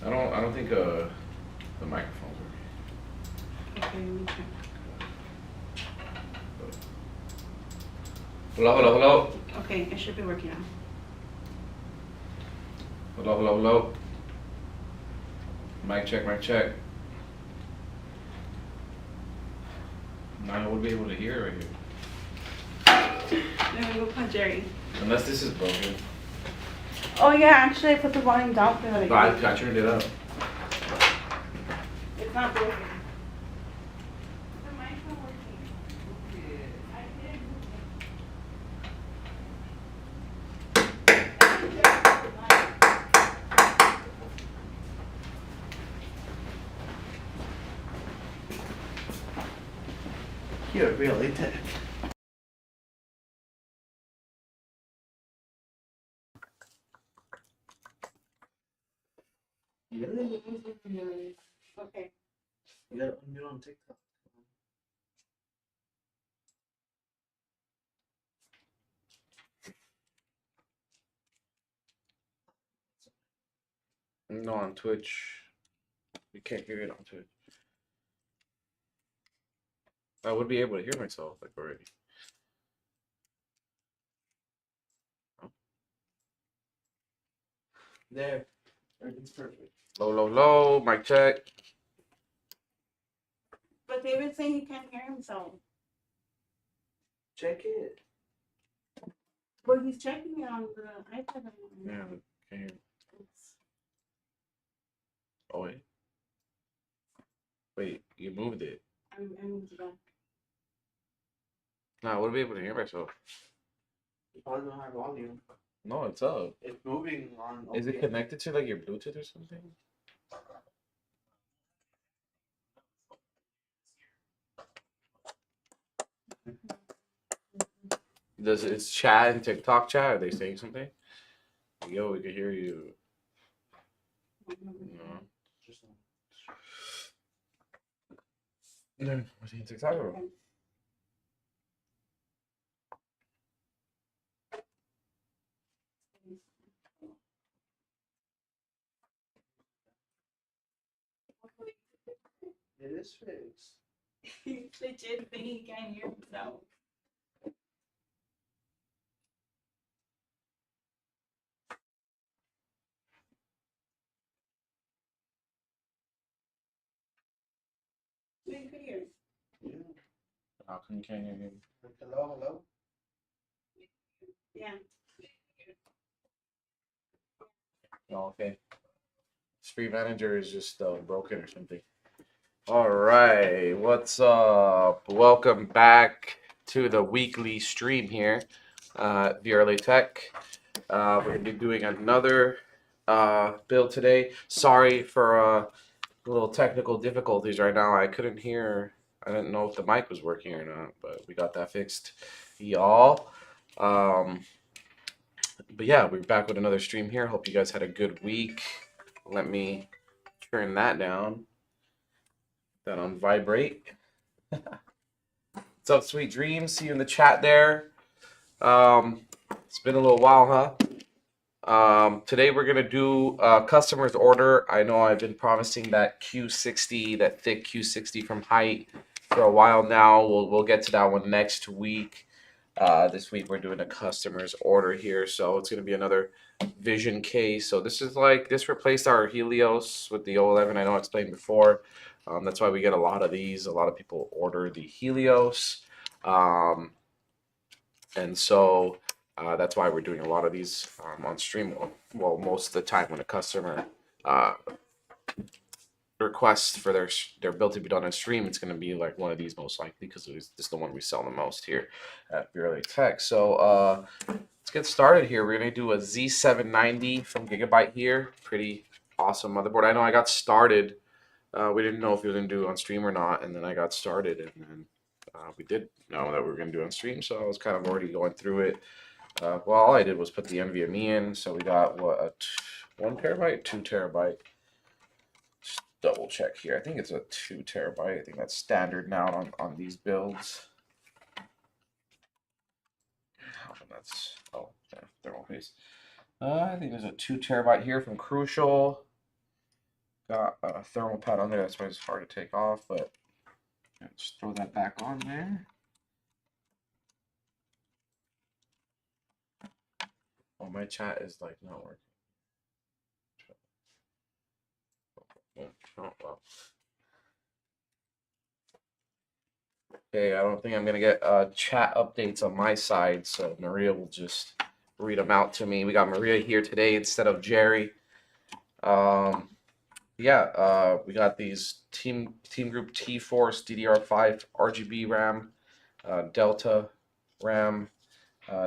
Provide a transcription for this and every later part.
I don't think the microphone's working. Okay, let me check. Hello. Okay, it should be working now. Hello. Mic check. Now I would be able to hear it right here. Let me go call Jerry. Unless this is broken. Oh yeah, actually I put the volume down for that. No, I turned it up. It's not broken. The mic's not working. I did. You're really tech. Okay. You gotta unmute on TikTok. No, on Twitch. You can't hear it on Twitch. I would be able to hear myself like already. There. Everything's perfect. Low. Mic check. But David's saying he can't hear himself. Check it. Well, he's checking it on the iPad. Yeah, can hear. Oh wait. Wait, you moved it. I moved it back. No, I would be able to hear myself. You probably don't have volume. No, it's up. It's moving on. Is it connected to like your Bluetooth or something? Does it's chat and TikTok chat? Are they saying something? Yo, we can hear you. No. No, what's he TikTok about? It is fixed. He's legit saying he can't hear himself. We could hear. Yeah. How come you can't hear him? Hello. Yeah. Oh, okay. Stream manager is just broken or something. All right, what's up? Welcome back to the weekly stream here, the Early Tech. We're gonna be doing another build today. Sorry for little technical difficulties right now. I couldn't hear. I didn't know if the mic was working or not, but we got that fixed, y'all. But yeah, we're back with another stream here. Hope you guys had a good week. Let me turn that down. That on vibrate. What's up, sweet dreams? See you in the chat there. It's been a little while, huh? Today we're gonna do a customer's order. I know I've been promising that Q60, that thick Q60 from Height for a while now. We'll get to that one next week. This week we're doing a customer's order here, so it's gonna be another Vision case. So this is like this replaced our Helios with the O11. I know I explained before. That's why we get a lot of these. A lot of people order the Helios, and so that's why we're doing a lot of these on stream. Well, most of the time when a customer requests for their build to be done on stream, it's going to be like one of these most likely because this is the one we sell the most here at Early Tech. So let's get started here. We're going to do a Z790 from Gigabyte here. Pretty awesome motherboard. I know I got started. We didn't know if we were going to do it on stream or not, and then I got started, and then we did know that we were going to do it on stream, so I was kind of already going through it. Well, all I did was put the NVMe in, so we got, what, 1 terabyte? 2 terabyte. Just double check here. I think it's a 2 terabyte. I think that's standard now on these builds. That's, oh, yeah, thermal paste. I think there's a 2 terabyte here from Crucial. got a thermal pad on there. That's why it's hard to take off, but just throw that back on there. Oh, my chat is like not working. Oh, well. Okay, I don't think I'm gonna get chat updates on my side, so Maria will just read them out to me. We got Maria here today instead of Jerry. Yeah, we got these Team Group T-Force DDR5 RGB RAM, Delta RAM.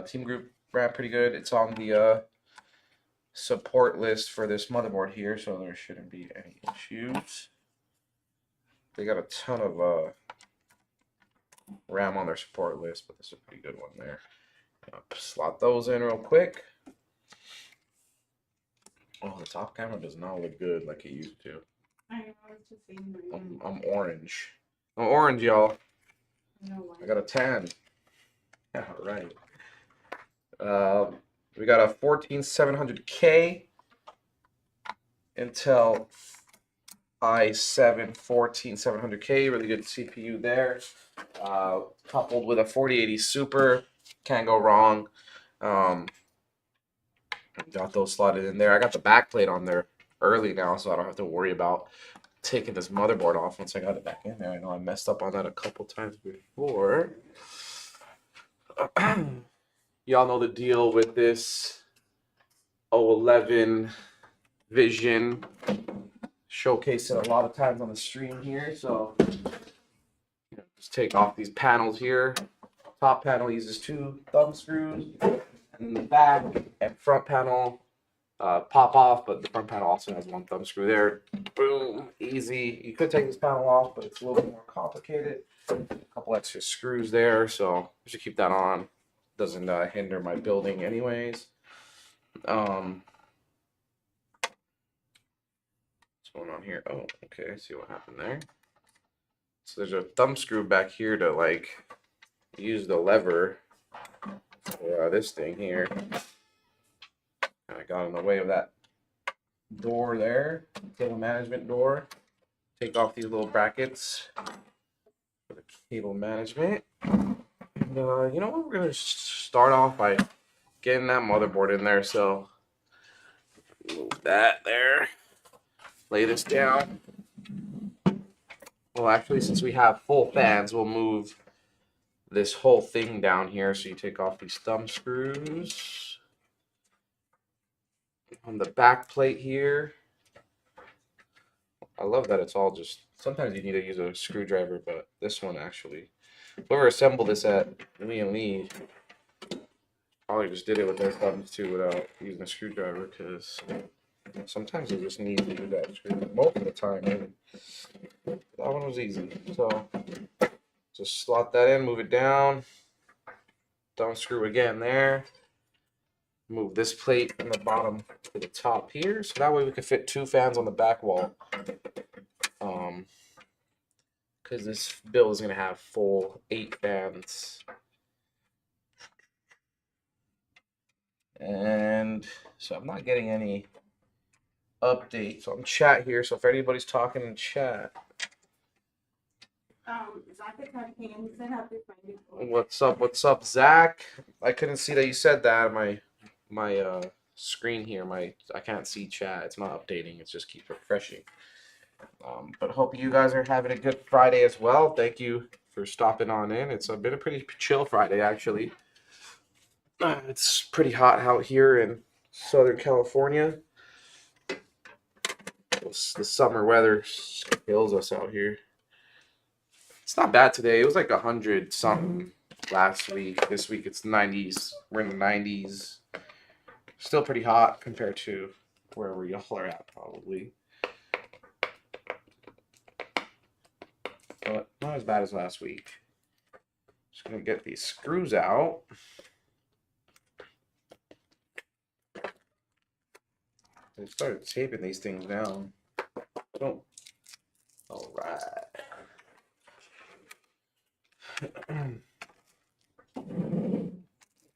Team Group RAM pretty good. It's on the support list for this motherboard here, so there shouldn't be any issues. They got a ton of RAM on their support list, but this is a pretty good one there. Slot those in real quick. Oh, the top camera does not look good like it used to. I know, it's just saying I'm orange. I'm orange, y'all. I got a 10. Yeah, right. We got a 14700K Intel i7 14700K, really good CPU there. Coupled with a 4080 Super, can't go wrong. Got those slotted in there. I got the backplate on there early now, so I don't have to worry about taking this motherboard off once I got it back in there. I know I messed up on that a couple times before. Y'all know the deal with this 011 Vision. Showcase it a lot of times on the stream here, so just take off these panels here. Top panel uses 2 thumb screws, and the back and front panel pop off, but the front panel also has 1 thumb screw there. Boom, easy. You could take this panel off, but it's a little bit more complicated. A couple extra screws there, so I should keep that on. Doesn't hinder my building anyways. What's going on here? Oh, okay, I see what happened there. So there's a thumb screw back here to like use the lever for this thing here. I got in the way of that door there, cable management door. Take off these little brackets for the cable management. And you know what? We're gonna start off by getting that motherboard in there. So move that there. Lay this down. Well, actually, since we have full fans, we'll move this whole thing down here. So you take off these thumb screws on the back plate here. I love that it's all just, sometimes you need to use a screwdriver, but this one actually, whoever assembled this at Lian probably just did it with their thumbs too without using a screwdriver, because sometimes you just need to do that screwdriver. Most of the time, maybe. That one was easy. So just slot that in, move it down, thumb screw again there. Move this plate from the bottom to the top here, so that way we can fit 2 fans on the back wall. Because this build is gonna have full 8 fans. And so I'm not getting any updates on chat here. So if anybody's talking in chat, Zach talking. He said happy Friday. what's up? What's up, Zach? I couldn't see that you said that on my screen here. I can't see chat. It's not updating. It just keeps refreshing. But hope you guys are having a good Friday as well. Thank you for stopping on in. It's been a pretty chill Friday actually. It's pretty hot out here in Southern California. The summer weather kills us out here. It's not bad today. It was like 100 something last week. This week it's 90s. We're in the 90s. Still pretty hot compared to wherever y'all are at probably. But not as bad as last week. Just gonna get these screws out. I started taping these things down. Oh, all right.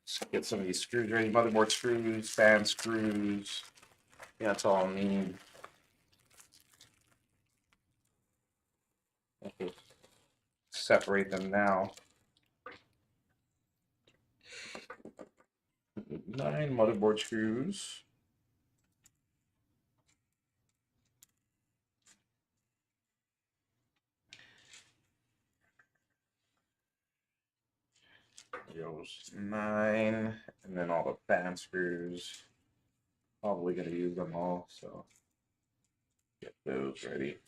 Let's get some of these screws ready. Motherboard screws, fan screws. Yeah, that's all I need. Separate them now. 9 motherboard screws. Goes 9, and then all the fan screws. Probably gonna use them all, so get those ready.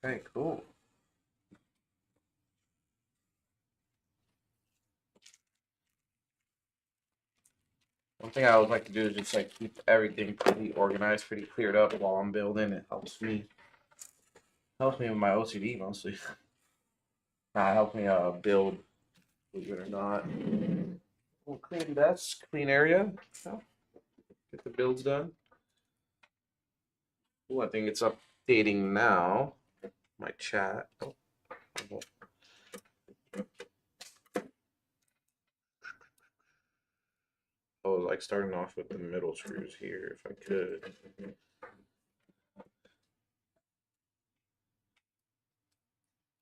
Okay, cool. One thing I would like to do is just like keep everything pretty organized, pretty cleared up while I'm building. It helps me with my OCD mostly. It helps me build, believe it or not. Clean desk, clean area. So, get the builds done. Ooh, I think it's updating now. My chat. I was like starting off with the middle screws here, if I could.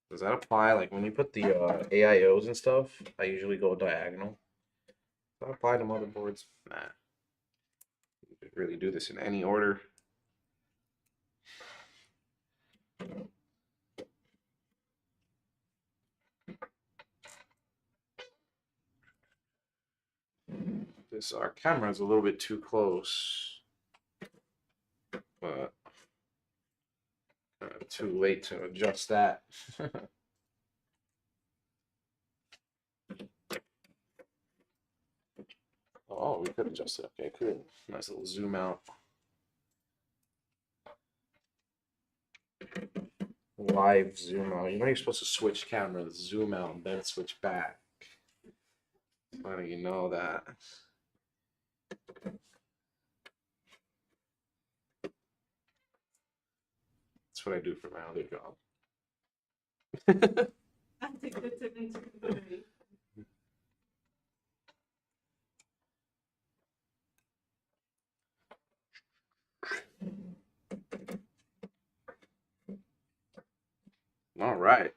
Does that apply? Like when you put the AIOs and stuff, I usually go diagonal. Does that apply to motherboards? Nah. You could really do this in any order. This our camera is a little bit too close, but too late to adjust that. Oh, we could adjust it. Okay, cool. Nice little zoom out. Live zoom out. You know you're supposed to switch camera, zoom out, and then switch back. Why don't you know that? That's what I do for my other job. I take the tip into consideration. All right.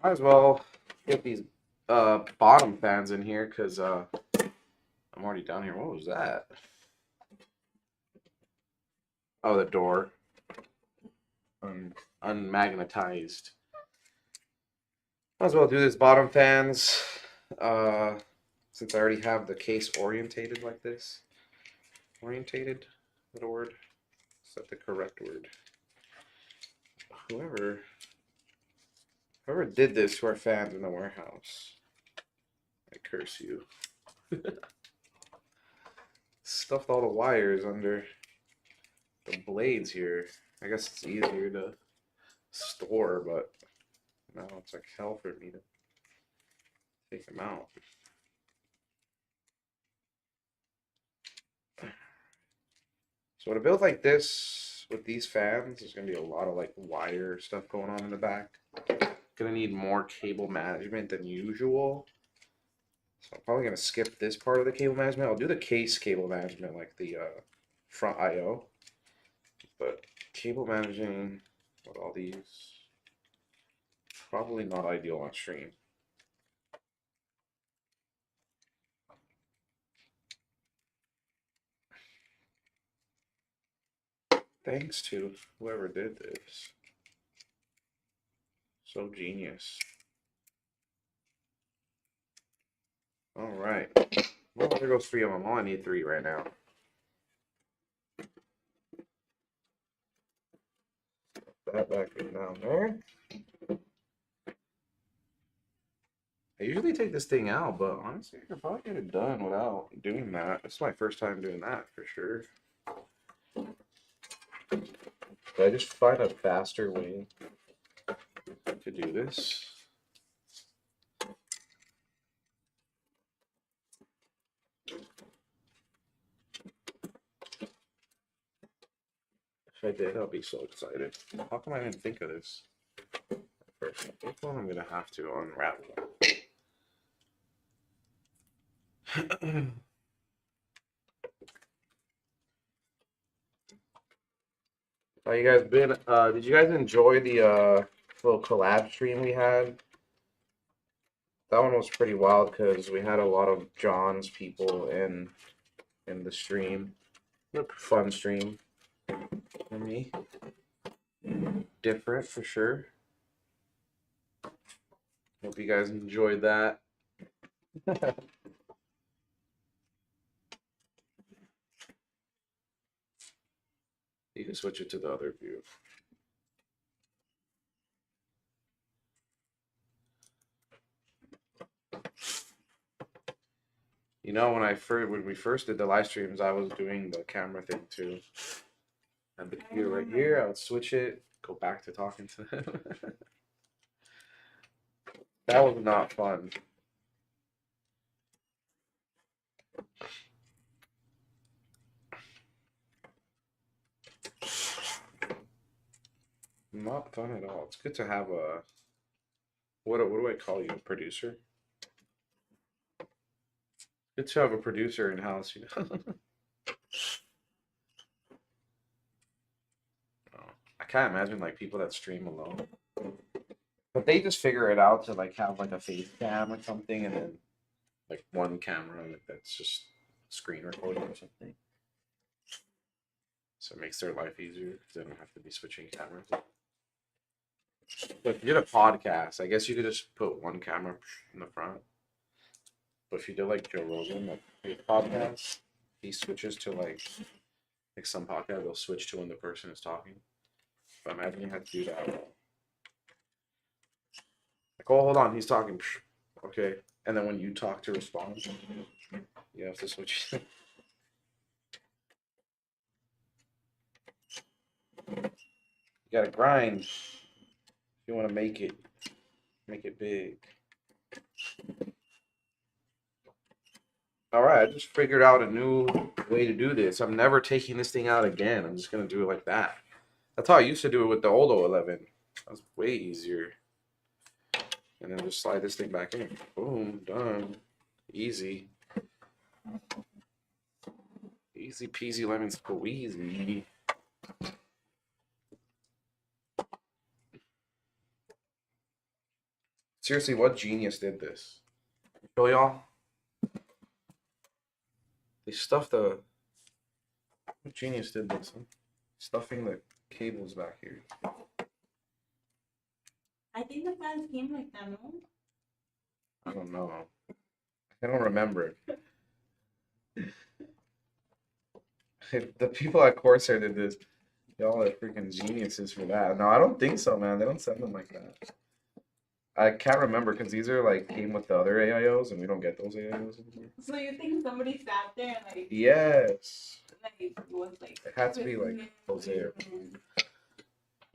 Might as well get these bottom fans in here because I'm already down here. What was that? Oh, the door. Unmagnetized. Might as well do this bottom fans. Since I already have the case orientated like this. Orientated? Is that a word? Is that the correct word? Whoever did this to our fans in the warehouse, I curse you. Stuffed all the wires under the blades here. I guess it's easier to store, but now it's like hell for me to take them out. So with a build like this, with these fans, there's going to be a lot of like wire stuff going on in the back. Going to need more cable management than usual. So I'm probably going to skip this part of the cable management. I'll do the case cable management like the front I/O. But cable managing with all these, probably not ideal on stream. Thanks to whoever did this. So genius. All right. Well, there goes 3 of them. All I need 3 right now. That back down there. I usually take this thing out, but honestly, I could probably get it done without doing that. It's my first time doing that for sure. Did I just find a faster way to do this? If I did, I'll be so excited. How come I didn't think of this? First, this one I'm gonna have to unravel. How you guys been? Did you guys enjoy the little collab stream we had? That one was pretty wild because we had a lot of John's people in the stream. Fun stream for me. Different for sure. Hope you guys enjoyed that. You can switch it to the other view. You know, when we first did the live streams, I was doing the camera thing too. And the computer right here, I would switch it, go back to talking to them. That was not fun. Not fun at all. It's good to have a what do I call you? A producer? Good to have a producer in house, you know. I can't imagine like people that stream alone. But they just figure it out to like have like a face cam or something and then like one camera like that's just screen recording or something. So it makes their life easier because they don't have to be switching cameras. But if you did a podcast, I guess you could just put one camera in the front. But if you did like Joe Rogan, like his podcast, he switches to like some podcast, they'll switch to when the person is talking. But imagine you had to do that. Like, oh, hold on, he's talking. Okay. And then when you talk to respond, you have to switch. You gotta grind if you want to make it big. All right, I just figured out a new way to do this. I'm never taking this thing out again. I'm just gonna do it like that. That's how I used to do it with the old 011. That was way easier. And then just slide this thing back in. Boom, done. Easy. Easy peasy lemon squeezy. Seriously, what genius did this? Show y'all. They stuffed the. What genius did this? Huh? Stuffing the cables back here. I think the fans came like that, no? I don't know. I don't remember. The people at Corsair did this. Y'all are freaking geniuses for that. No, I don't think so, man. They don't send them like that. I can't remember because these are like came with the other AIOs and we don't get those AIOs anymore. So you think somebody sat there and like Yes. like was like It had to be like Corsair.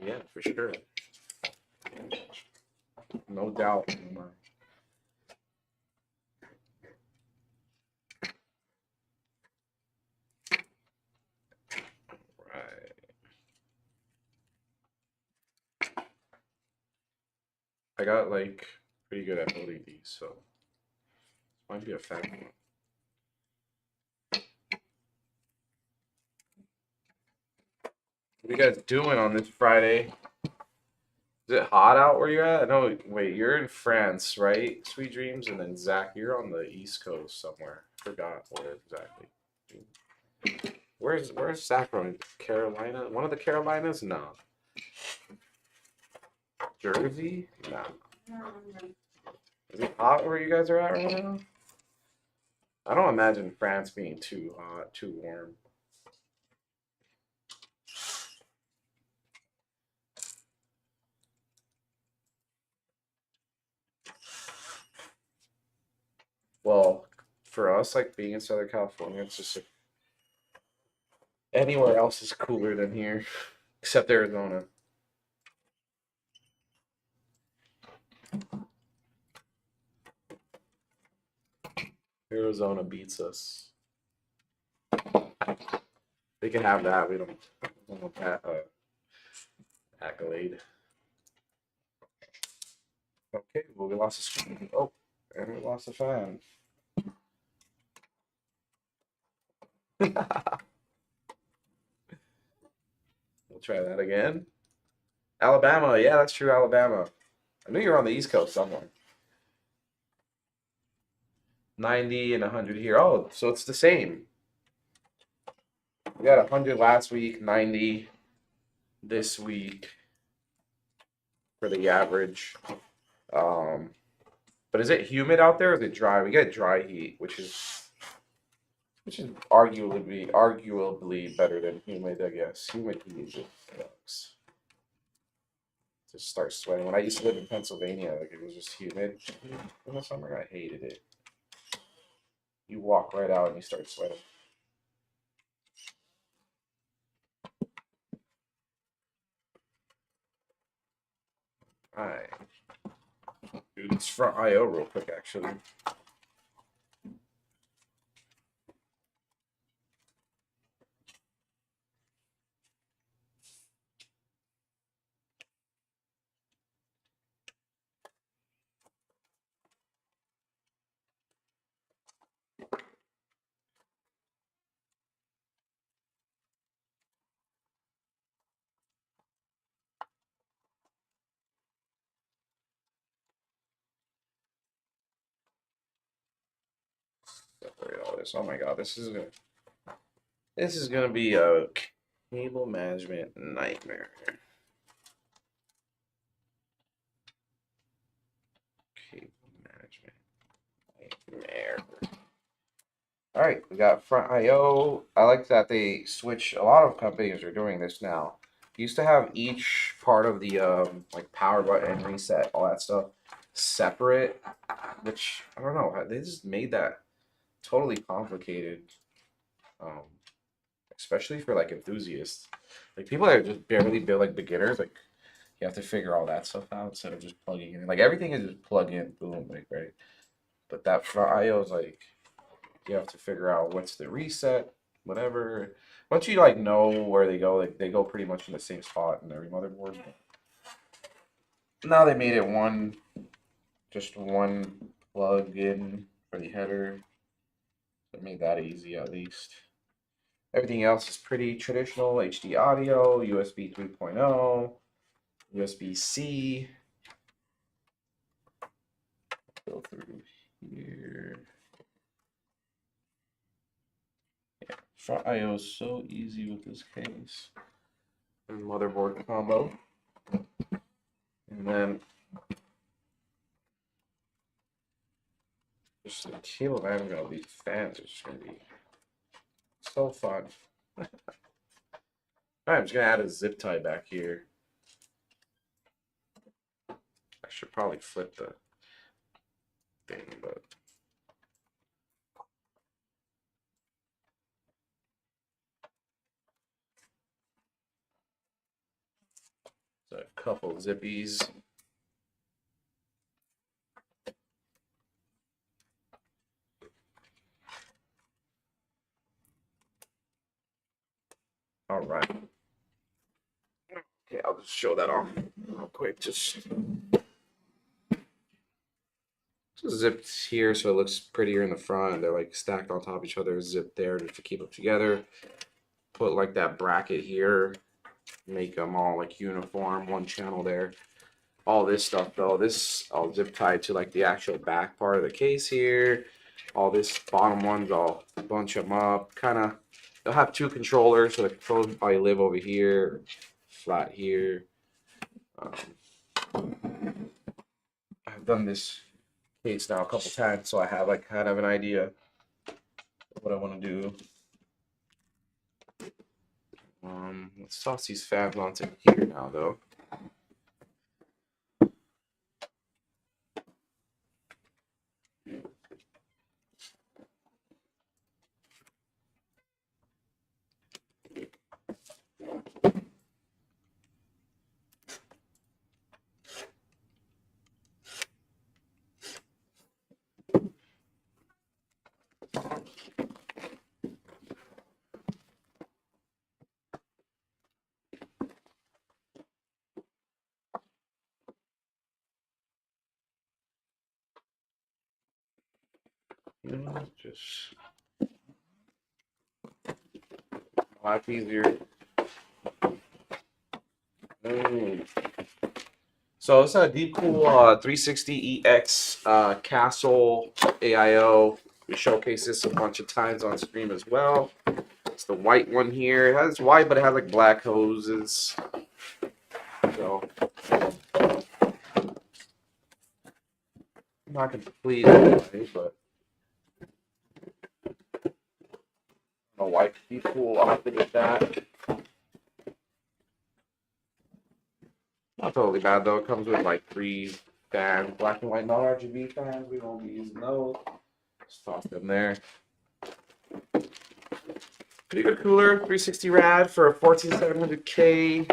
Yeah, for sure. No doubt in my mind. Right. I got like pretty good at building these, so might be a fact. What are you guys doing on this Friday? Is it hot out where you're at? No, wait, you're in France, right? Sweet dreams, and then Zach, you're on the East Coast somewhere. Forgot where exactly. Where's Zach from? Carolina? One of the Carolinas? No. Jersey? No. Is it hot where you guys are at right now? I don't imagine France being too hot, too warm. Well, for us, like being in Southern California, it's just like, anywhere else is cooler than here, except Arizona. Arizona beats us. They can have that. We don't. Accolade. Okay, well, we lost the screen. Oh, and we lost the fan. We'll try that again. Alabama, yeah, that's true, Alabama. I knew you were on the East Coast somewhere. 90 and 100 here. Oh, so it's the same. We got 100 last week, 90 this week for the average. But is it humid out there or is it dry? We get dry heat, which is arguably better than humid, I guess. Humid heat just sucks. Just start sweating. When I used to live in Pennsylvania, like it was just humid in the summer. I hated it. You walk right out and you start sweating. All right. Dude, it's front IO real quick, actually. Separate all this. Oh my god, this is gonna be a cable management nightmare. Cable management nightmare. All right, we got front IO. I like that they switch. A lot of companies are doing this now. Used to have each part of the like power button, reset, all that stuff separate, which I don't know. They just made that totally complicated, um, especially for like enthusiasts. Like people that are just barely build like beginners, like you have to figure all that stuff out instead of just plugging in. Like everything is just plug in, boom, like right. But that front IO is like you have to figure out what's the reset, whatever. Once you like know where they go, like they go pretty much in the same spot in every motherboard. Now they made it just one plug in for the header. It made that easy at least. Everything else is pretty traditional. HD audio, USB 3.0, USB-C. Go through here. Yeah, front IO is so easy with this case. And motherboard combo. And then just the cable management of these fans is just gonna be so fun. Alright, I'm just gonna add a zip tie back here. I should probably flip the thing, but so a couple zippies. All right. Okay, I'll just show that off real quick. Just zipped here so it looks prettier in the front. They're like stacked on top of each other, zipped there to keep them together. Put like that bracket here, make them all like uniform, one channel there. All this stuff though, this I'll zip tie to like the actual back part of the case here. All this bottom ones, I'll bunch them up. Kind of, they'll have two controllers, so the controllers probably live over here, flat here. I've done this case now a couple times, so I have like kind of an idea of what I want to do. Let's toss these fabs onto here now, though. Just a lot easier. So it's a Deepcool 360EX Castle AIO. We showcased this a bunch of times on stream as well. It's the white one here. It has white, but it has like black hoses. So not complete, but a white Deepcool. I'll have to get that. Not totally bad though. It comes with like 3 fans, black and white, not RGB fans. We won't be using those. Just toss them there. Pretty good cooler, 360 rad for a 14700K.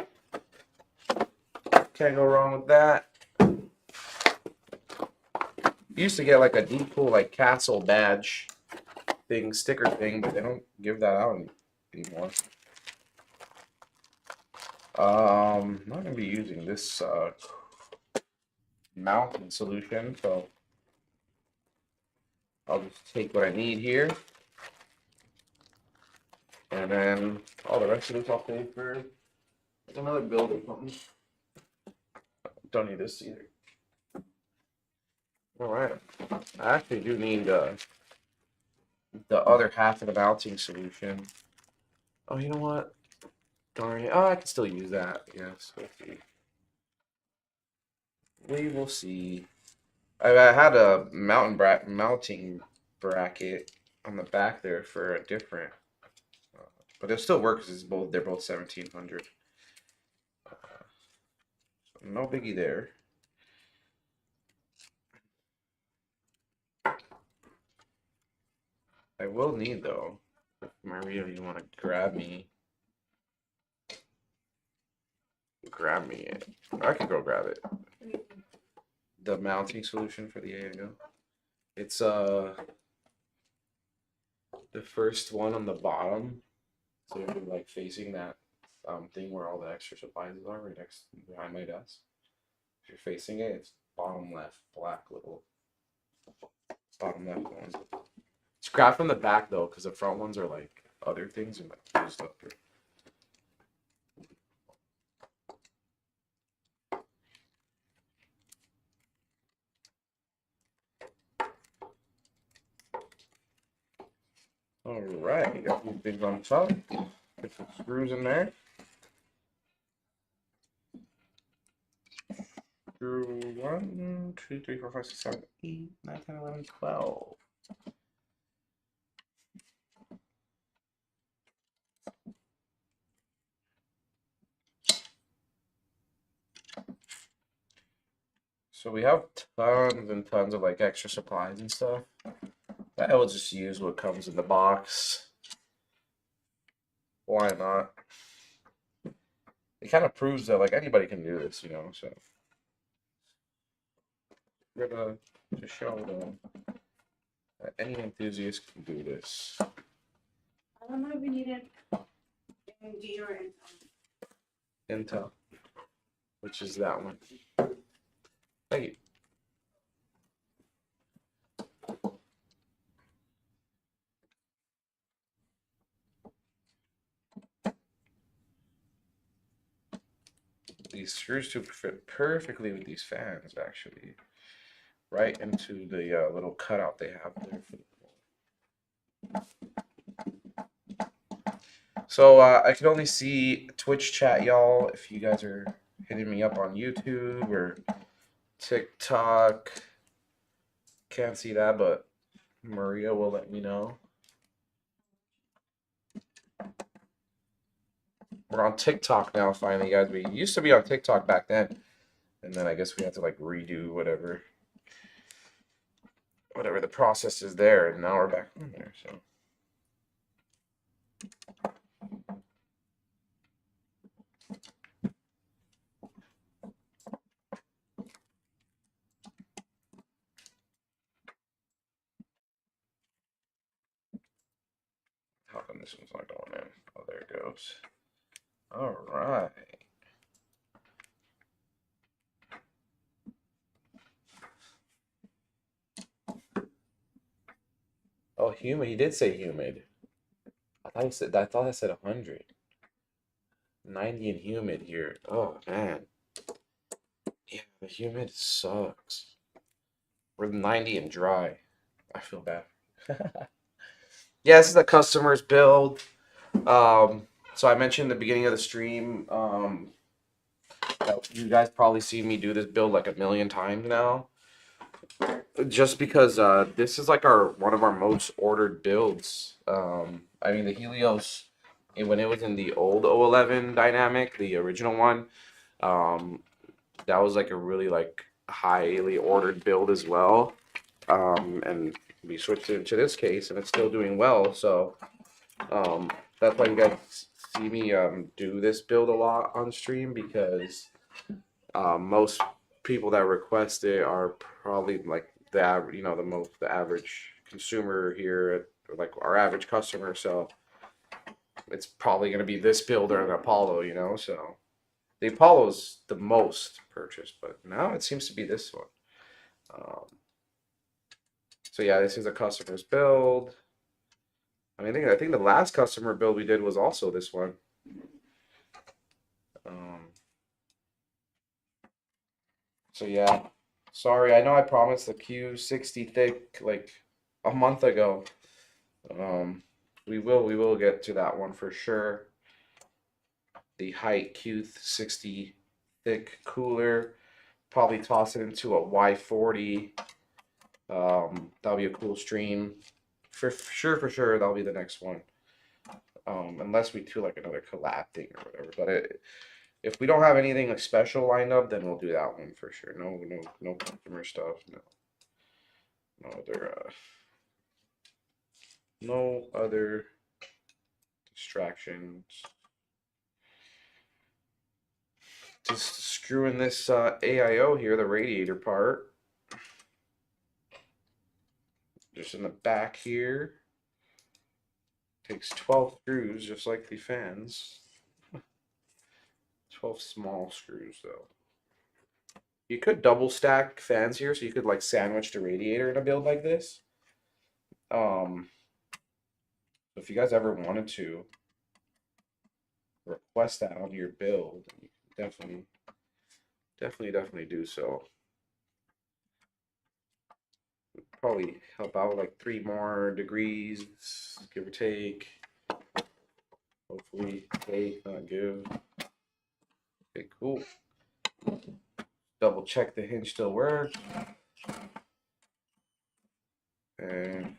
Can't go wrong with that. Used to get like a Deepcool like Castle badge thing, sticker thing, but they don't give that out anymore. I'm not gonna be using this mounting solution, so I'll just take what I need here, and then all the rest of this I'll pay for another build or something. Don't need this either. All right, I actually do need the other half of the mounting solution. Oh, you know what? Darn it! Oh, I can still use that. Yes, we'll see. We will see. I had a mounting bracket on the back there for a different, but it still works. It's both. They're both 1700. So no biggie there. I will need though. If Maria, you want to grab me it. I can go grab it. The mounting solution for the AIO. It's the first one on the bottom. So you're like facing that thing where all the extra supplies are, right next behind my desk. If you're facing it, it's bottom left, black little bottom left one. It's grab from the back though, because the front ones are like other things and like used up here. All right, you got these things on top. Put some screws in there. Screw 1, 2, 3, 4, 5, 6, 7, 8, 9, 10, 11, 12. So we have tons and tons of like extra supplies and stuff. I will just use what comes in the box. Why not? It kind of proves that like anybody can do this, you know. So we're gonna just show that any enthusiast can do this. I don't know if you needed AMD or Intel, which is that one. Thank you. These screws do fit perfectly with these fans, actually. Right into the little cutout they have there. So I can only see Twitch chat, y'all. If you guys are hitting me up on YouTube or TikTok, can't see that, but Maria will let me know. We're on TikTok now, finally, guys. We used to be on TikTok back then, and then I guess we had to like redo whatever the process is there, and now we're back on there. So. How come this one's not going in? Oh, there it goes. All right. humid. He did say humid. I thought I said 100. 90 and humid here. Oh man. Yeah, the humid sucks. We're 90 and dry. I feel bad. Yeah, this is the customer's build. So I mentioned in the beginning of the stream, that you guys probably seen me do this build like a million times now. Just because this is like one of our most ordered builds. I mean the Helios, when it was in the old O11 dynamic, the original one, um, that was like a really like highly ordered build as well. And we switched it into this case, and it's still doing well. So that's why you guys see me do this build a lot on stream, because most people that request it are probably like the average, the average consumer here, or like our average customer. So it's probably going to be this build or an Apollo, So the Apollo's the most purchased, but now it seems to be this one. So yeah, this is a customer's build. I think the last customer build we did was also this one. So yeah, sorry. I know I promised the Q60 thick like a month ago. We will get to that one for sure. The height Q60 thick cooler. Probably toss it into a Y40. That'll be a cool stream. For sure, that'll be the next one. Unless we do like another collab thing or whatever. But if we don't have anything like special lined up, then we'll do that one for sure. No customer stuff. No other distractions. Just screwing this AIO here, the radiator part. Just in the back here. Takes 12 screws, just like the fans. 12 small screws, though. You could double stack fans here, so you could like sandwich the radiator in a build like this. If you guys ever wanted to request that on your build, you can definitely do so. Probably help out like 3 more degrees, give or take. Hopefully take, not give. Okay, cool. Double check the hinge still works. And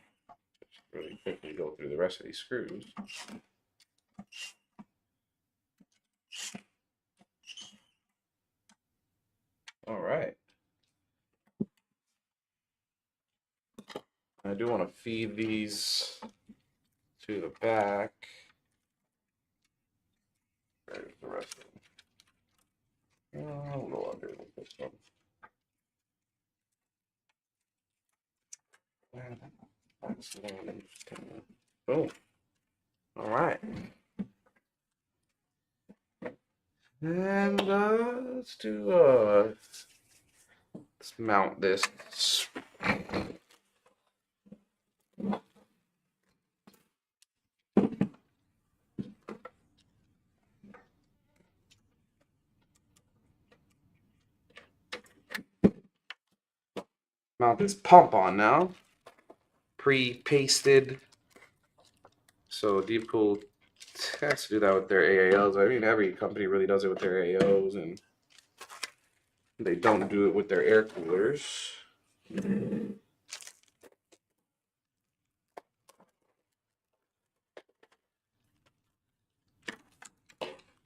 just really quickly go through the rest of these screws. All right. I do want to feed these to the back. There's the rest of them. A little under this one. Boom. All right. And let's mount this. Mount this pump on now. Pre-pasted. So Deepcool has to do that with their AAOs. I mean, every company really does it with their AAOs, and they don't do it with their air coolers.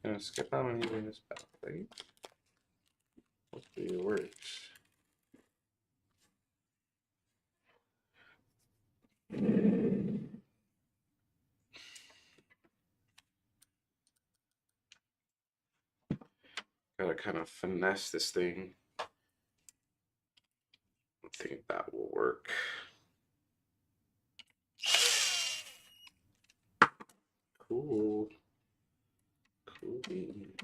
Gonna skip out on using this back plate. Hopefully it works. Gotta kind of finesse this thing. I think that will work. Cool. Beans.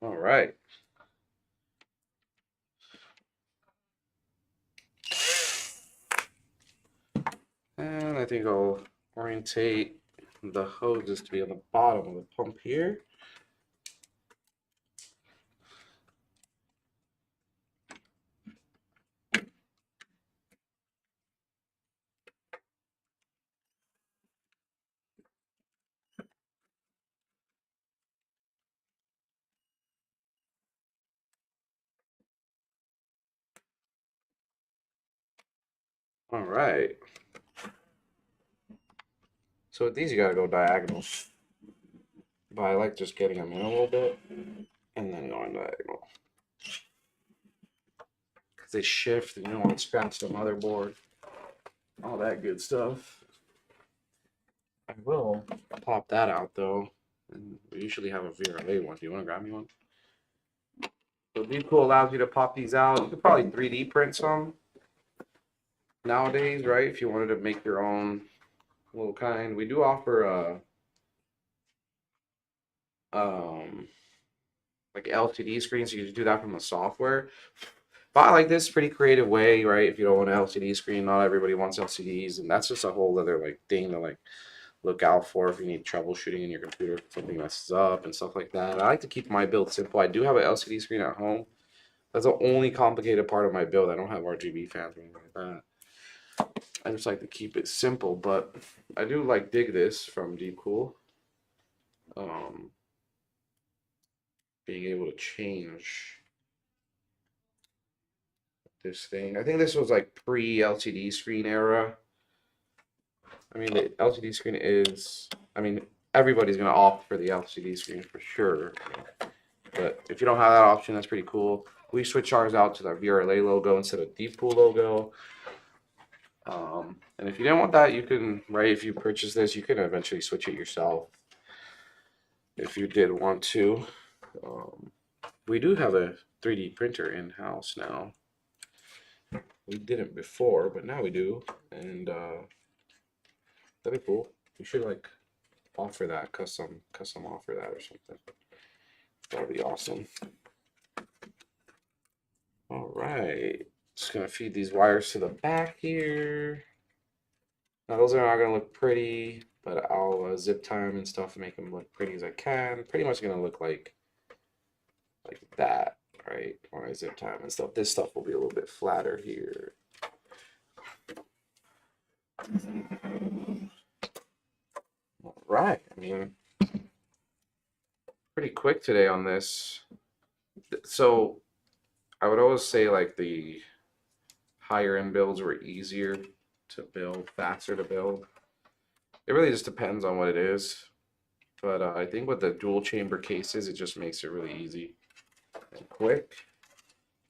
All right. And I think I'll orientate the hoses to be on the bottom of the pump here. All right. So with these, you gotta go diagonal. But I like just getting them in a little bit and then going diagonal. Because they shift and you don't want to scratch the motherboard. All that good stuff. I will pop that out though. And we usually have a VRLA one. Do you want to grab me one? So D-Cool allows you to pop these out. You could probably 3D print some nowadays, right? If you wanted to make your own little kind. We do offer like LCD screens, so you can do that from the software. But I like this pretty creative way, right? If you don't want an LCD screen, not everybody wants LCDs, and that's just a whole other like thing to like look out for if you need troubleshooting in your computer, if something messes up and stuff like that. I like to keep my build simple. I do have an LCD screen at home. That's the only complicated part of my build. I don't have RGB fans or anything like that. I just like to keep it simple, but I do like dig this from Deepcool. Being able to change this thing. I think this was like pre-LCD screen era. I mean, the LCD screen is, I mean, everybody's going to opt for the LCD screen for sure. But if you don't have that option, that's pretty cool. We switch ours out to the VRLA logo instead of Deepcool logo. And if you didn't want that, you can, right, if you purchase this, you can eventually switch it yourself if you did want to. We do have a 3D printer in-house now. We didn't before, but now we do, and that'd be cool. We should like offer that, custom offer that or something. That'd be awesome. All right, just gonna feed these wires to the back here. Now those are not gonna look pretty, but I'll zip tie them and stuff to make them look pretty as I can. Pretty much gonna look like that, right? When I zip tie them and stuff. This stuff will be a little bit flatter here. All right, I mean, pretty quick today on this. So I would always say like the higher end builds were easier to build, faster to build. It really just depends on what it is. But I think with the dual chamber cases, it just makes it really easy and quick.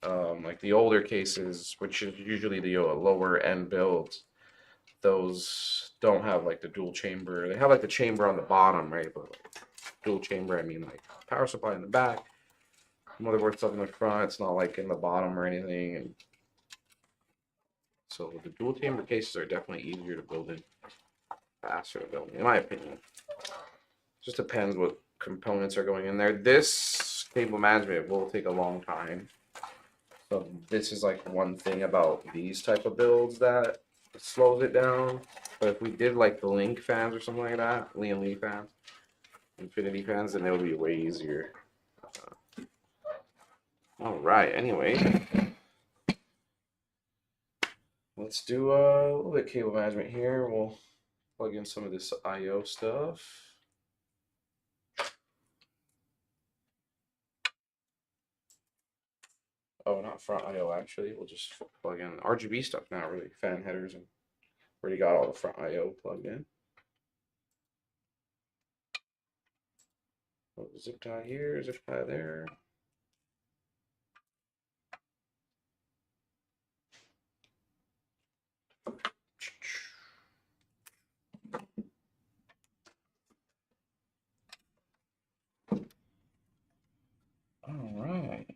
Like the older cases, which is usually the lower end builds, those don't have like the dual chamber. They have like the chamber on the bottom, right? But like, dual chamber, I mean like power supply in the back, motherboard stuff in the front. It's not like in the bottom or anything. And so the dual chamber cases are definitely easier to build in, faster to build in my opinion. Just depends what components are going in there. This cable management will take a long time. So this is like one thing about these type of builds that slows it down. But if we did like the Link fans or something like that, Lian Lee fans, Infinity fans, then it would be way easier. All right. Anyway, let's do a little bit of cable management here. We'll plug in some of this I/O stuff. Oh, not front I/O actually. We'll just plug in RGB stuff now, really. Fan headers, and already got all the front I/O plugged in. Oh, zip tie here, zip tie there. All right.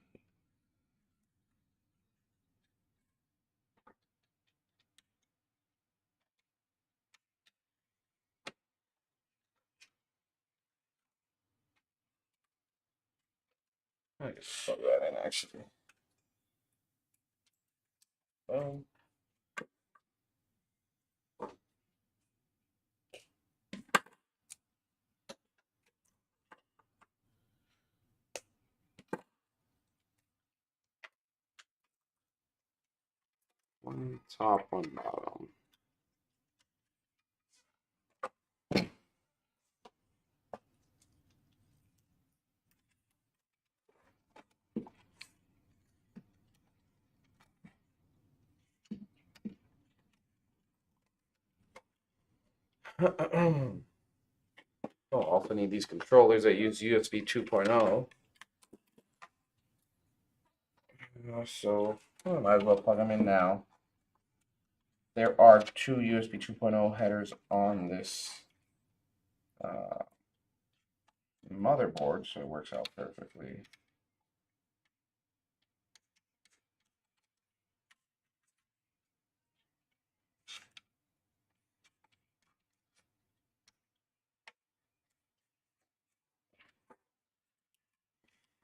I can plug that in actually. Boom. One top, one bottom. I'll also need these controllers that use USB 2.0. So I might as well plug them in now. There are two USB 2.0 headers on this motherboard, so it works out perfectly.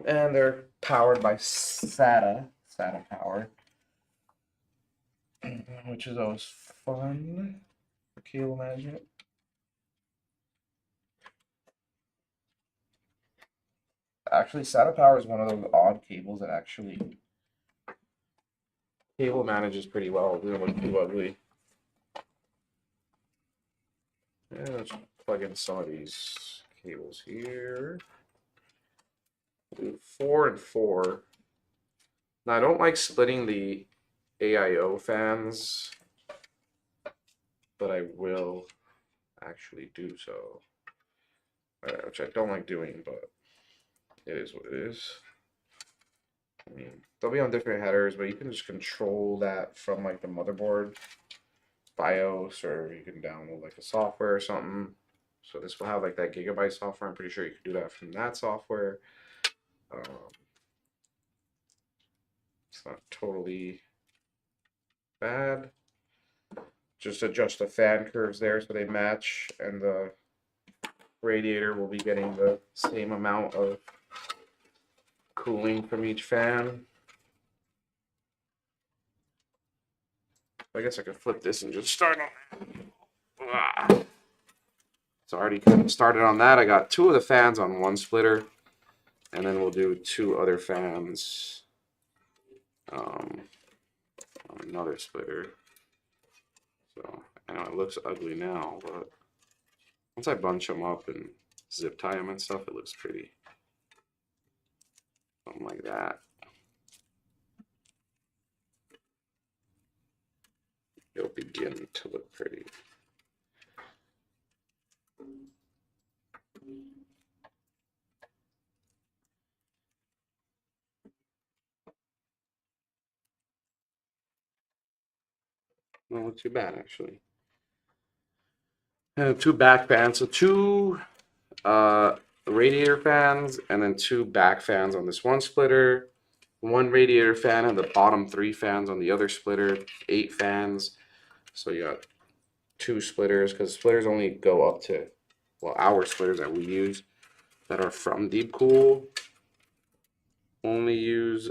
And they're powered by SATA power, which is always fun for cable management. Actually, SATA power is one of those odd cables that actually cable manages pretty well. We don't look too ugly. Yeah, let's plug in some of these cables here. 4 and 4. Now I don't like splitting the AIO fans, but I will actually do so. Which I don't like doing, but it is what it is. I mean, they'll be on different headers, but you can just control that from like the motherboard BIOS, or you can download like a software or something. So this will have like that Gigabyte software. I'm pretty sure you can do that from that software. It's not totally bad. Just adjust the fan curves there so they match, and the radiator will be getting the same amount of cooling from each fan. I guess I could flip this and just start on. So I already kind of started on that. I got 2 of the fans on one splitter, and then we'll do 2 other fans on another splitter. So I know it looks ugly now, but once I bunch them up and zip tie them and stuff, it looks pretty. Something like that. It'll begin to look pretty. Not look too bad actually. And 2 back fans, so 2 radiator fans, and then 2 back fans on this one splitter. 1 radiator fan and the bottom 3 fans on the other splitter. 8 fans. So you got 2 splitters, because splitters only go up to, well, our splitters that we use that are from Deepcool only use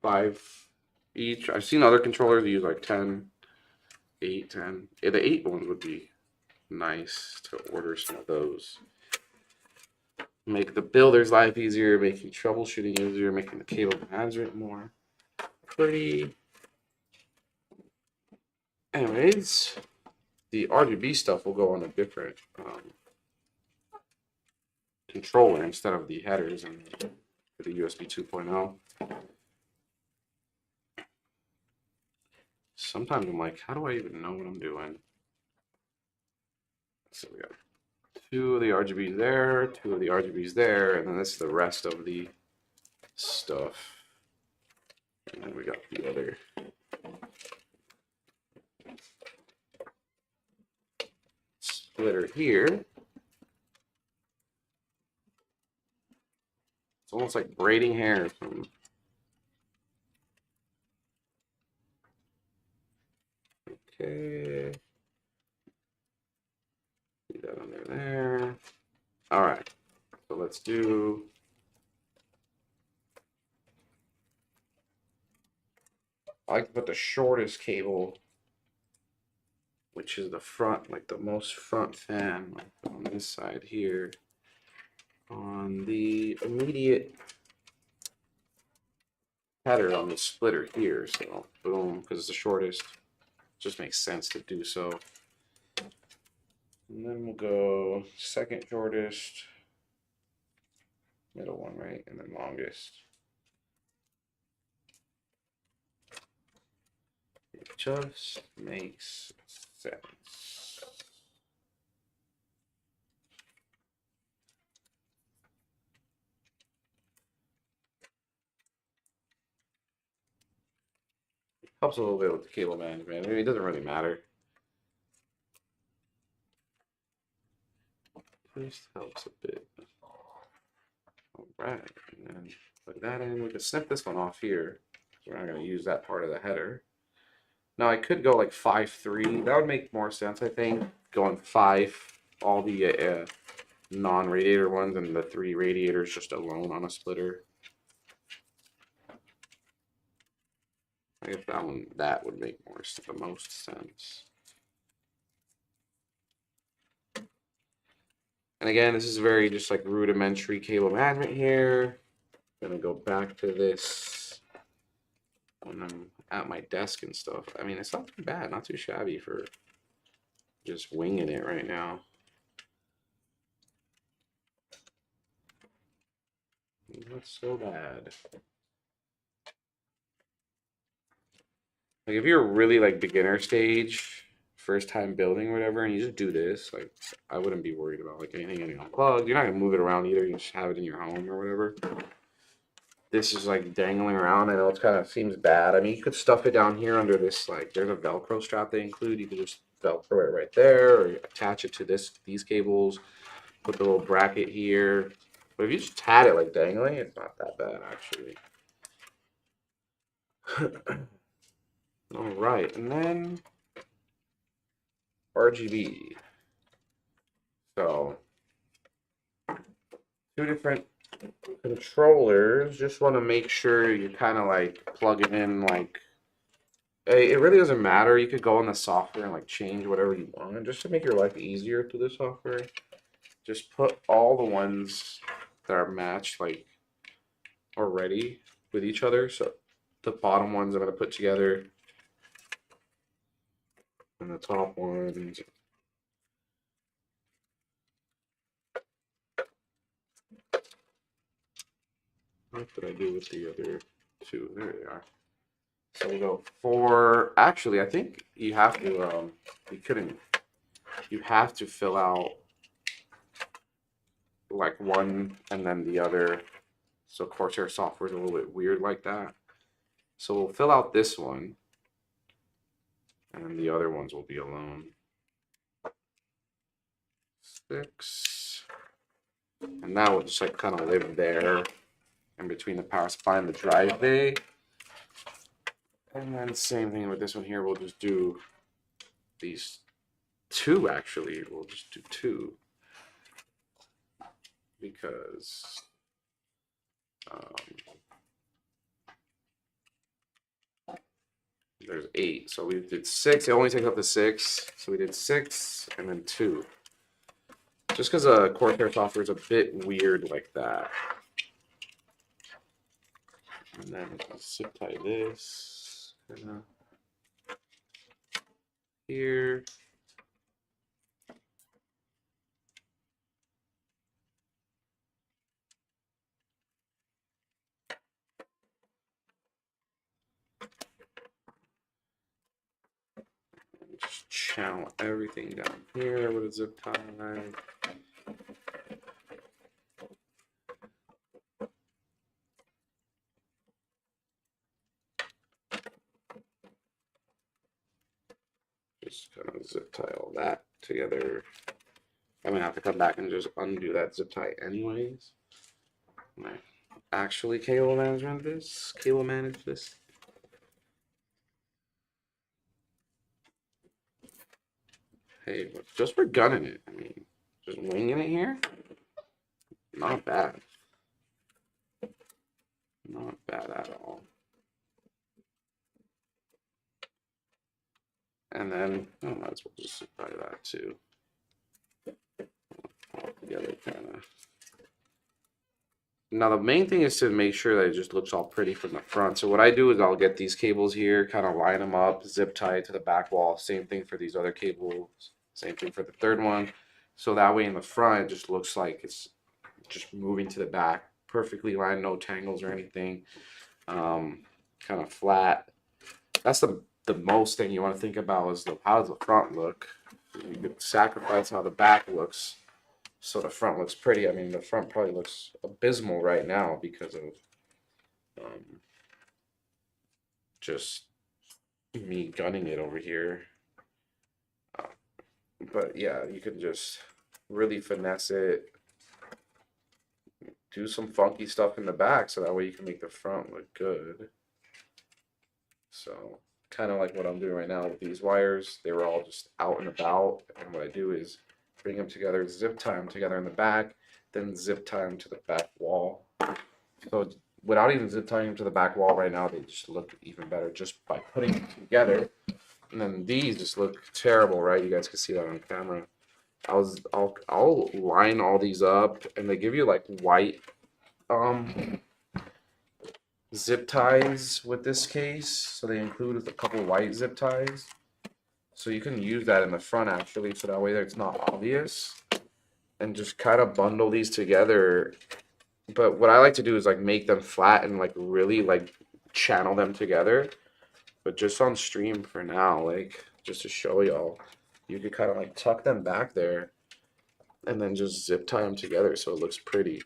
5 each. I've seen other controllers use like 10, 8, 10. Yeah, the 8 ones would be nice to order some of those. Make the builder's life easier, making troubleshooting easier, making the cable management more pretty. Anyways, the RGB stuff will go on a different controller instead of the headers and the USB 2.0. Sometimes I'm like, how do I even know what I'm doing? So we got 2 of the RGBs there, 2 of the RGBs there, and then this is the rest of the stuff. And then we got the other splitter here. It's almost like braiding hair from. Okay. Leave that under there. All right. let's do. I like to put the shortest cable, which is the front, like the most front fan on this side here, on the immediate header on the splitter here. So boom, because it's the shortest, just makes sense to do so. And then we'll go second shortest, middle one, right, and then longest. It just makes sense. Helps a little bit with the cable management. I mean, it doesn't really matter. Just helps a bit. All right, and then plug that in. We can snip this one off here. We're not going to use that part of the header. Now I could go like 5-3. That would make more sense, I think. Going 5, all the non-radiator ones, and the 3 radiators just alone on a splitter. I guess that would make the most sense. And again, this is very just like rudimentary cable management here. I'm gonna go back to this when I'm at my desk and stuff. I mean, it's not too bad, not too shabby for just winging it right now. Not so bad. Like if you're really like beginner stage, first time building or whatever, and you just do this, like I wouldn't be worried about like anything getting unplugged. You're not gonna move it around either. You just have it in your home or whatever. This is like dangling around. I know it kind of seems bad. I mean, you could stuff it down here under this. Like there's a Velcro strap they include. You could just Velcro it right there, or attach it to these cables. Put the little bracket here. But if you just had it like dangling, it's not that bad actually. All right, and then RGB. So 2 different controllers. Just want to make sure you kind of like plug it in. Like it really doesn't matter. You could go in the software and like change whatever you want, just to make your life easier through the software. Just put all the ones that are matched like already with each other. So the bottom ones I'm gonna put together, and the top ones. What did I do with the other 2? There they are. So we'll go 4. Actually, I think you have to. You have to fill out like one and then the other. So Corsair software is a little bit weird like that. So we'll fill out this one, and then the other ones will be alone. 6, and that will just like kind of live there in between the power supply and the drive bay. And then same thing with this one here. We'll just do these 2 actually. We'll just do 2 because there's 8. So we did 6. It only takes up to 6. So we did 6 and then 2. Just because Corsair software is a bit weird like that. And then zip tie this here. Just channel everything down here with a zip tie. Just kind of zip tie all that together. I'm gonna have to come back and just undo that zip tie anyways. I actually cable manage this. Hey, just for gunning it. I mean, just winging it here. not bad. Not bad at all. And then, I might as well just apply that too. All together, kind of. Now the main thing is to make sure that it just looks all pretty from the front. So what I do is I'll get these cables here, kind of line them up, zip tie it to the back wall. Same thing for these other cables. Same thing for the third one. So that way in the front, it just looks like it's just moving to the back. Perfectly lined, no tangles or anything. Kind of flat. That's the most thing you want to think about is how does the front look. You could sacrifice how the back looks so the front looks pretty. I mean, the front probably looks abysmal right now because of just me gunning it over here. But yeah, you can just really finesse it, do some funky stuff in the back so that way you can make the front look good. So kind of like what I'm doing right now with these wires. They were all just out and about, and what I do is bring them together, zip tie them together in the back, then zip tie them to the back wall. So without even zip tying them to the back wall right now, they just look even better just by putting them together. And then these just look terrible, right? You guys can see that on camera. I'll line all these up, and they give you like white zip ties with this case. So they include a couple white zip ties. So you can use that in the front actually, so that way it's not obvious. And just kind of bundle these together. But what I like to do is like make them flat and like really like channel them together. But just on stream for now, like just to show y'all, you could kind of like tuck them back there and then just zip tie them together so it looks pretty.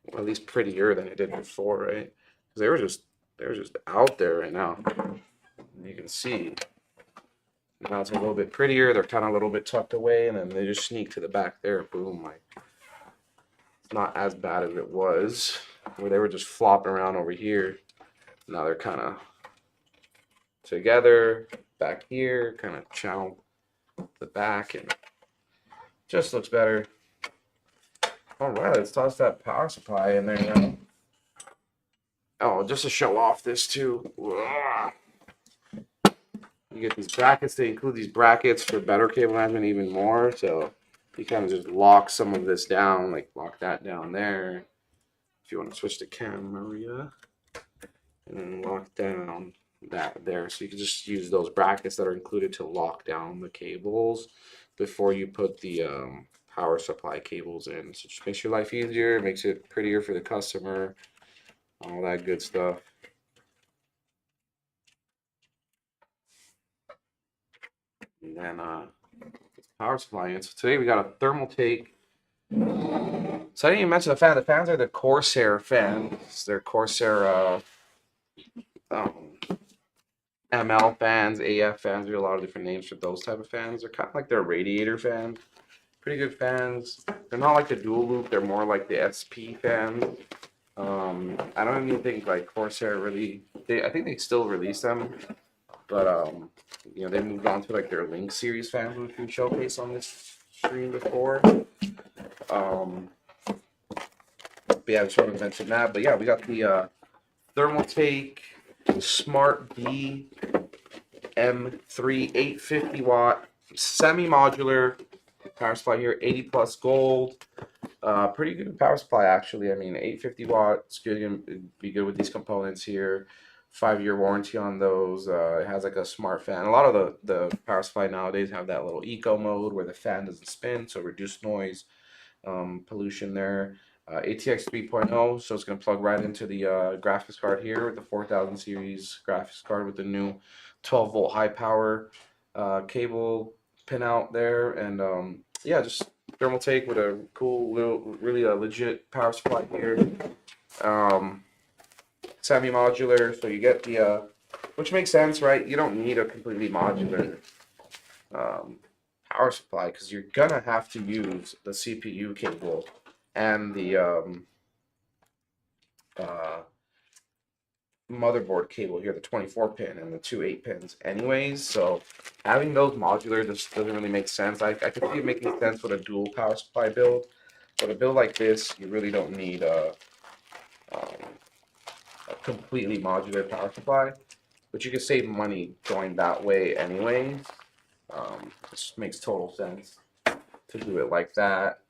Well, at least prettier than it did before, right? Because they were just out there right now. And you can see now it's a little bit prettier. They're kind of a little bit tucked away, and then they just sneak to the back there. Boom! Like it's not as bad as it was, where they were just flopping around over here. Now they're kind of together back here, kind of channel the back, and just looks better. All right, let's toss that power supply in there now. Oh, just to show off this too. You get these brackets. They include these brackets for better cable management even more. So you kind of just lock some of this down, like lock that down there. If you want to switch the camera, and then lock down that there. So you can just use those brackets that are included to lock down the cables before you put the power supply cables in. So just makes your life easier, makes it prettier for the customer, all that good stuff. And then power supply in. So today we got a thermal take. So I didn't even mention the fan. The fans are the Corsair fans. They're Corsair ML fans, AF fans. There are a lot of different names for those type of fans. They're kind of like their radiator fans. Pretty good fans. They're not like the dual loop. They're more like the SP fans. I don't even think like Corsair really. I think they still release them, but you know, they moved on to like their Link series fans, which we showcased on this stream before. But yeah, I just wanted to mention that. But yeah, we got the thermal take Smart B M3 850 watt semi-modular power supply here, 80 plus gold. Pretty good power supply actually. I mean, 850 watts, good. It'd be good with these components here. 5-year warranty on those. It has like a smart fan. A lot of the power supply nowadays have that little eco mode where the fan doesn't spin, so reduce noise, pollution there. ATX 3.0, so it's going to plug right into the graphics card here with the 4000 series graphics card with the new 12 volt high power cable pinout there. And yeah, just thermal take with a cool little, really a legit power supply here. Semi-modular, so you get the which makes sense, right? You don't need a completely modular power supply because you're gonna have to use the CPU cable and the motherboard cable here, the 24 pin and the two 8 pins anyways, so having those modular just doesn't really make sense. I can see it making sense with a dual power supply build, but a build like this, you really don't need a completely modular power supply, but you can save money going that way anyways. It just makes total sense to do it like that.